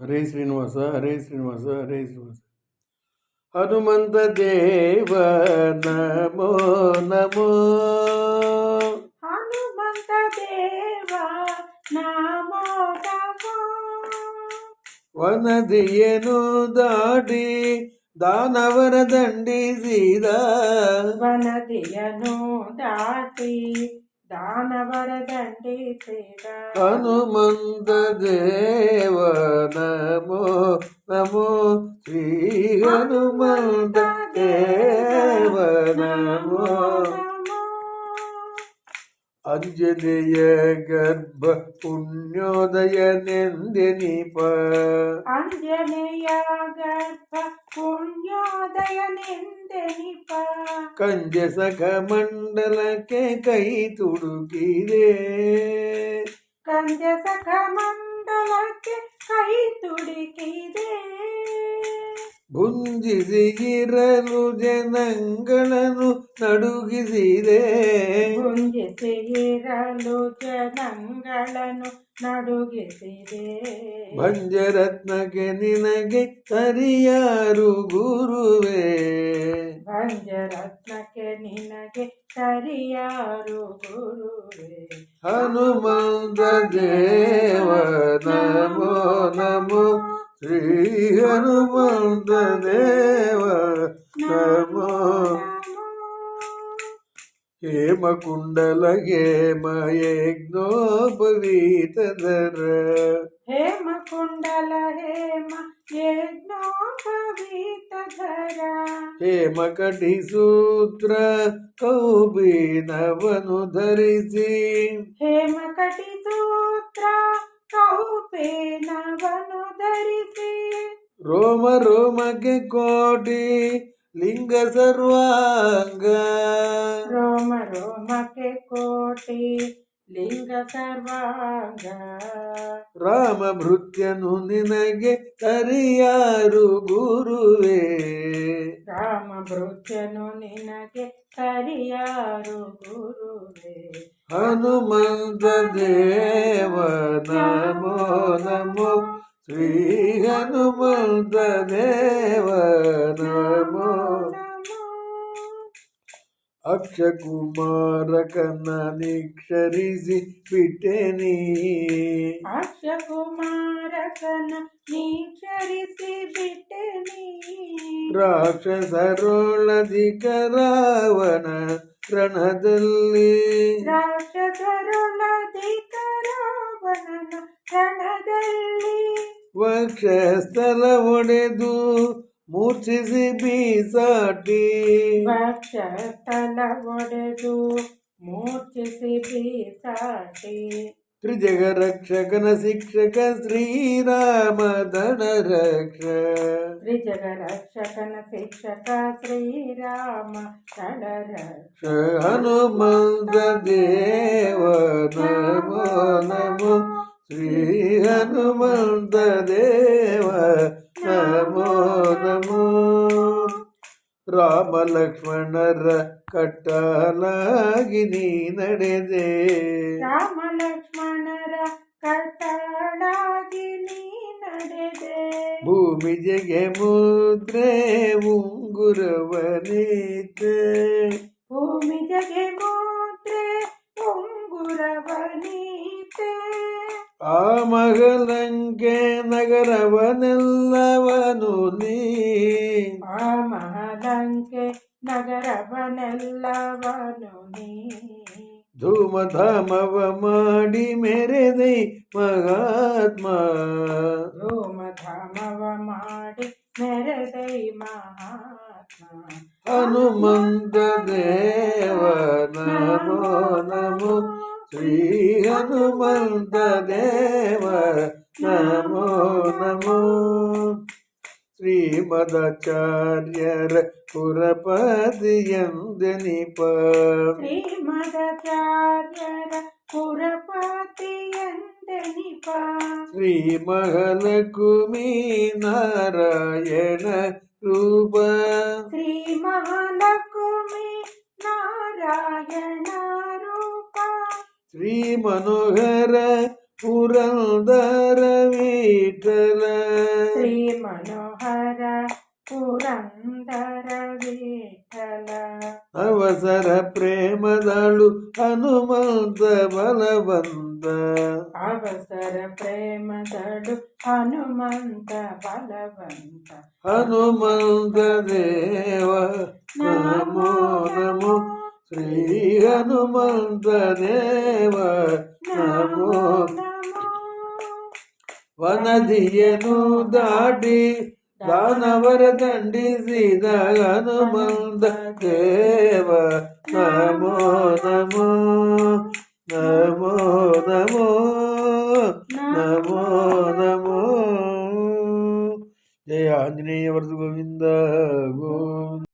ಹರೇ ಶ್ರೀನಿವಾಸ ಹರೇ ಶ್ರೀನಿವಾಸ ಹರೇ ಶ್ರೀನಿವಾಸ. ಹನುಮಂತ ದೇವ ನಮೋ ನಮೋ. ಹನುಮಂತ ದೇವ ನಮೋ ನಮೋ. ವನದಿಯನು ದಾಟಿ ದಾನವರ ದಂಡಿಸಿದ. ವನದಿಯನು ದಾಟಿ ದಾನವರ ದಂಡಿಸಿದ. ಹನುಮಂತ ದೇವ ನಮೋ ನಮೋ. ಶ್ರೀ ಹನುಮಂತ ದೇವ ನಮೋ. ಅಂಜನೇಯ ಗರ್ಭ ಪುಣ್ಯೋದಯ ನೆಂದೆನಿಪ. ಅಂಜನೇಯ ಗರ್ಭ ಪುಣ್ಯೋದಯ ನೆಂದೆನಿಪ. ಕಂಜ ಸಖ ಮಂಡಲಕ್ಕೆ ಕೈ ತುಡುಕಿದೆ. ಕಂಜ ಸಖ ಮಂಡಲಕ್ಕೆ ಕೈ ತುಡುಕಿದೆ. ಭುಂಜಿಸಿ ಇರಲು ಜನಗಳನ್ನು ನಡುಗಿಸಿದೆ. ಭುಂಜಿಸಿ ಇರಲು ಜನಗಳನ್ನು ನಡುಗಿಸಿದೆ. ಭಂಜರತ್ನಕ್ಕೆ ನಿನಗೆ ಸರಿಯಾರು ಗುರುವೇ. ಭಂಜರತ್ನಕ್ಕೆ ನಿನಗೆ ಸರಿಯಾರು ಗುರುವೇ. ಹನುಮಂತ ದೇವ ನಮೋ ನಮೋ. ಶ್ರೀ ಹನುಮಂತ ದೇವ ನಮೋ. ಹೇಮಕುಂಡಲ ಹೇಮ ಯಜ್ಞೋಪವೀತಧರ. ಹೇಮಕುಂಡಲ ಹೇಮ ಯಜ್ಞೋಪವೀತಧರ. ಹೇಮಕಟಿ ಸೂತ್ರ ಕೌಬೀನವನು ಧರಿಸಿ. ಹೇಮಕಟಿ ಸೂತ್ರ ಕೌಪೀನವನು ಧರಿಸಿ. ರೋಮ ರೋಮಕ್ಕೆ ಕೋಟಿ ಲಿಂಗ ಸರ್ವಾಂಗ. ರೋಮ ರೋಮಕ್ಕೆ ಕೋಟಿ ಲಿಂಗ ಸರ್ವಾಂಗ. ರಾಮ ಭೃತ್ಯನು ನಿನಗೆ ಸರಿಯಾರು ಗುರುವೇ. ರಾಮ ಭೃತ್ಯನು ನಿನಗೆ ಸರಿಯಾರು ಗುರುವೇ. ಹನುಮಂತ ದೇವ ನಮೋ ನಮೋ. ಶ್ರೀ ಹನುಮಂತ ದೇವ ನಮೋ. ಅಕ್ಷಕುಮಾರಕನ ನಿಕ್ಷರಿಸಿ ಬಿಟ್ಟೆನಿ. ಅಕ್ಷಕುಮಾರಕನ ನಿಕ್ಷರಿಸಿ ಬಿಟ್ಟೆನಿ. ರಾಕ್ಷಸರೊಳಧಿಕ ರಾವಣ ರಣದಲ್ಲಿ. ರಾಕ್ಷಸರೊಳಧಿಕ ರಾವಣನ ರಣದಲ್ಲಿ. ವಕ್ಷಸ್ಥಲ ಒಡೆದು ಮೂರ್ಛಿಸಿ ಬೀಸಾಟಿ. ವಕ್ಷಸ್ಥಲ ಒಡೆದು ಮೂರ್ಛಿಸಿ ಬೀಸಾಟಿ. ತ್ರಿಜಗ ರಕ್ಷಕನ ಶಿಕ್ಷಕ ಶ್ರೀರಾಮ ಧನ ರಕ್ಷ. ತ್ರಿಜಗ ರಕ್ಷಕನ ಶಿಕ್ಷಕ ಶ್ರೀರಾಮ ಧನ ರಕ್ಷ. ಹನುಮಂತ ದೇವ ನಮೋ ನಮೋ. ಶ್ರೀ ಹನುಮಂತ ದೇವ ನಮೋ ನಮೋ. ರಾಮ ಲಕ್ಷ್ಮಣರ ಕಟ್ಟಲಾಗಿ ನೀ ನಡೆದೆ. ರಾಮ ಲಕ್ಷ್ಮಣರ ಕಟ್ಟಲಾಗಿ ನೀ ನಡೆದೆ. ಭೂಮಿ ಜಗೆ ಮುದ್ರೆ ಉಂಗುರವನೀತೆ. ಭೂಮಿ ಜಗೆ ಮುದ್ರೆ ಉಂಗುರವನೀತೆ. ಆ ಮಹಲಂಕೆ ನಗರವನೆಲ್ಲವನು ನೀ. ಆ ಮಹಲಂಕೆ ನಗರವನೆಲ್ಲವನು ನೀ. ಧೂಮಧಾಮವ ಮಾಡಿ ಮೆರೆದೈ ಮಹಾತ್ಮ. ಧೂಮಧಾಮವ ಮಾಡಿ ಮೆರೆದೈ ಮಹಾತ್ಮ. ಹನುಮಂತ ದೇವ ನಮೋ ನಮೋ. ಶ್ರೀ ಹನುಮಂತ ದೇವ ನಮೋ ನಮೋ. ಶ್ರೀಮದಾಚಾರ್ಯರ ಪುರಪತಿಯಂದೆನಿಪ. ಶ್ರೀಮದಾಚಾರ್ಯರ ಪುರಪತಿಯಂದೆನಿಪ. ಶ್ರೀ ಮಹಾಲಕ್ಷ್ಮೀ ನಾರಾಯಣ ರೂಪ. ಶ್ರೀ ಮಹಾಲಕ್ಷ್ಮೀ ನಾರಾಯಣ ರೂಪ. ಶ್ರೀ ಮನೋಹರ పురందర విఠల శ్రీ మనోహర పురందర విఠల అవసర ప్రేమదళు హనుమంత బలవంత అవసర ప్రేమదడు హనుమంత బలవంత హనుమంత దేవ నమో నమో శ్రీ హనుమంత దేవ నమో వనదియను దాటి దానవర దండిసిద హనుమంత దేవ నమో నమో నమో నమో నమో నమో జయ ఆంజనేయ వరద గోవింద గోవింద.